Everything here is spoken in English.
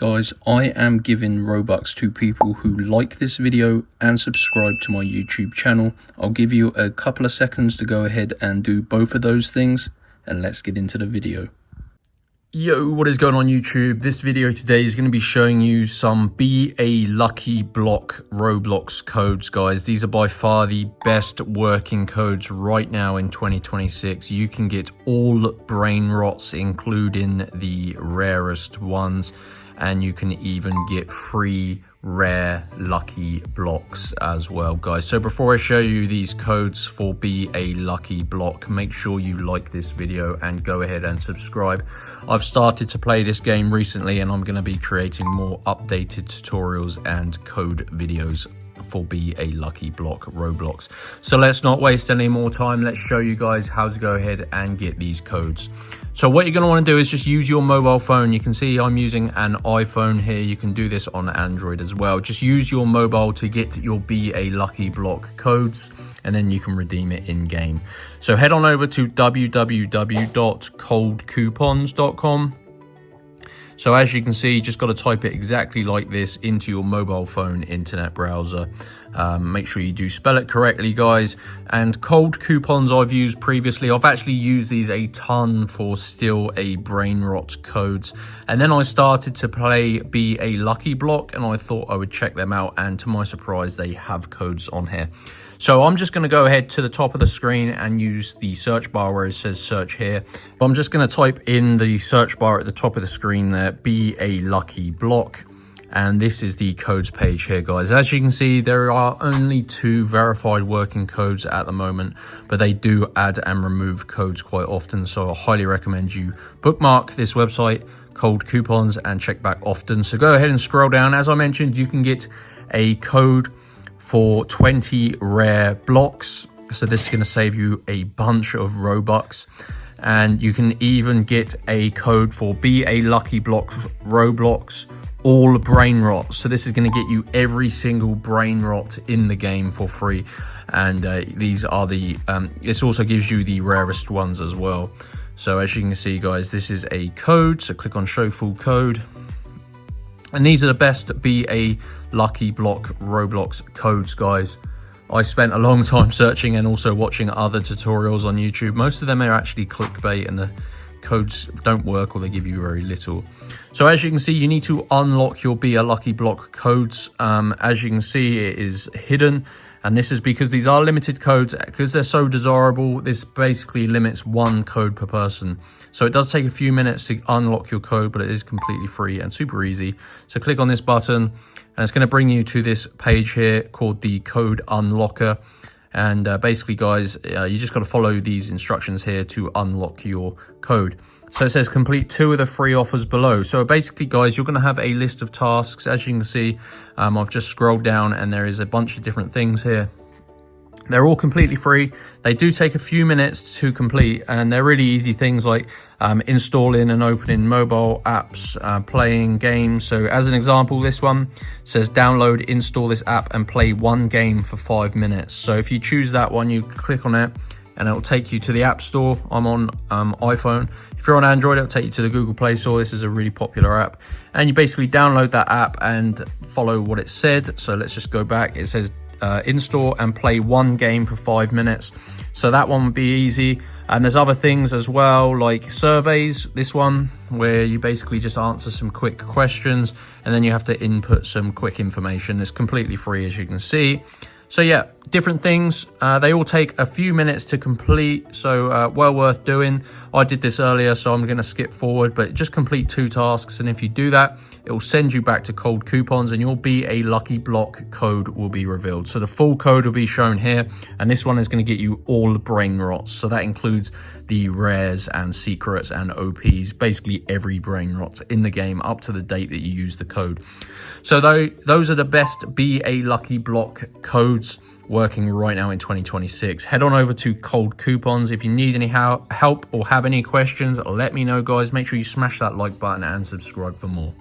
Guys, I am giving Robux to people who like this video and subscribe to my YouTube channel. I'll give you a couple of seconds to go ahead and do both of those things, and let's get into the video. Yo, what is going on YouTube? This video today is going to be showing you some Be a Lucky Block Roblox codes, guys. These are by far the best working codes right now in 2026. You can get all brain rots, including the rarest ones, and you can even get free rare lucky blocks as well, guys. So before I show you these codes for Be a Lucky Block, make sure you like this video and go ahead and subscribe. I've started to play this game recently, and I'm going to be creating more updated tutorials and code videos for Be a Lucky Block Roblox. So let's not waste any more time. Let's show you guys how to go ahead and get these codes. So what you're going to want to do is just use your mobile phone. You can see I'm using an iPhone here. You can do this on Android as well. Just use your mobile to get your Be a Lucky Block codes, and then you can redeem it in game. So head on over to www.coldcoupons.com. So as you can see, you just got to type it exactly like this into your mobile phone internet browser. Make sure you do spell it correctly, guys. And cold coupons I've used previously. I've actually used these a ton for still a brain rot codes. And then I started to play Be a Lucky Block, and I thought I would check them out. And to my surprise, they have codes on here. So I'm just going to go ahead to the top of the screen and use the search bar where it says search here. I'm just going to type in the search bar at the top of the screen there, Be a Lucky Block. And this is the codes page here, guys. As you can see, there are only 2 verified working codes at the moment, but they do add and remove codes quite often. So I highly recommend you bookmark this website, Cold Coupons, and check back often. So go ahead and scroll down. As I mentioned, you can get a code for 20 rare blocks. So this is going to save you a bunch of Robux. And you can even get a code for Be a Lucky Block Roblox all brain rot. So this is going to get you every single brain rot in the game for free. And these are the this also gives you the rarest ones as well. So as you can see, guys, this is a code. So click on show full code. And these are the best Be a Lucky Block Roblox codes, guys. I spent a long time searching and also watching other tutorials on YouTube. Most of them are actually clickbait, and the codes don't work, or they give you very little. So as you can see, you need to unlock your Be a Lucky Block codes. As you can see, it is hidden. And this is because these are limited codes. Because they're so desirable, this basically limits 1 code per person. So it does take a few minutes to unlock your code, but it is completely free and super easy. So click on this button, and it's going to bring you to this page here called the Code Unlocker. And basically, guys, you just got to follow these instructions here to unlock your code. So it says complete 2 of the free offers below. So basically, guys, you're going to have a list of tasks. As you can see, I've just scrolled down, and there is a bunch of different things here. They're all completely free. They do take a few minutes to complete, and they're really easy things like installing and opening mobile apps, playing games. So as an example, this one says download, install this app, and play 1 game for 5 minutes. So if you choose that one, you click on it, and it'll take you to the App Store. I'm on iPhone. If you're on Android, it'll take you to the Google Play Store. This is a really popular app. And you basically download that app and follow what it said. So let's just go back. It says install and play 1 game for 5 minutes. So that one would be easy. And there's other things as well, like surveys. This one, where you basically just answer some quick questions, and then you have to input some quick information. It's completely free, as you can see. So yeah, different things. They all take a few minutes to complete, so well worth doing. I did this earlier, so I'm going to skip forward, but just complete 2 tasks. And if you do that, it will send you back to Cold Coupons, and your Be a Lucky Block code will be revealed. So the full code will be shown here, and this one is going to get you all brain rots. So that includes the rares and secrets and OPs, basically every brain rot in the game up to the date that you use the code. So those are the best Be a Lucky Block codes working right now in 2026. Head on over to Cold Coupons. If you need any help or have any questions, let me know, guys. Make sure you smash that like button and subscribe for more.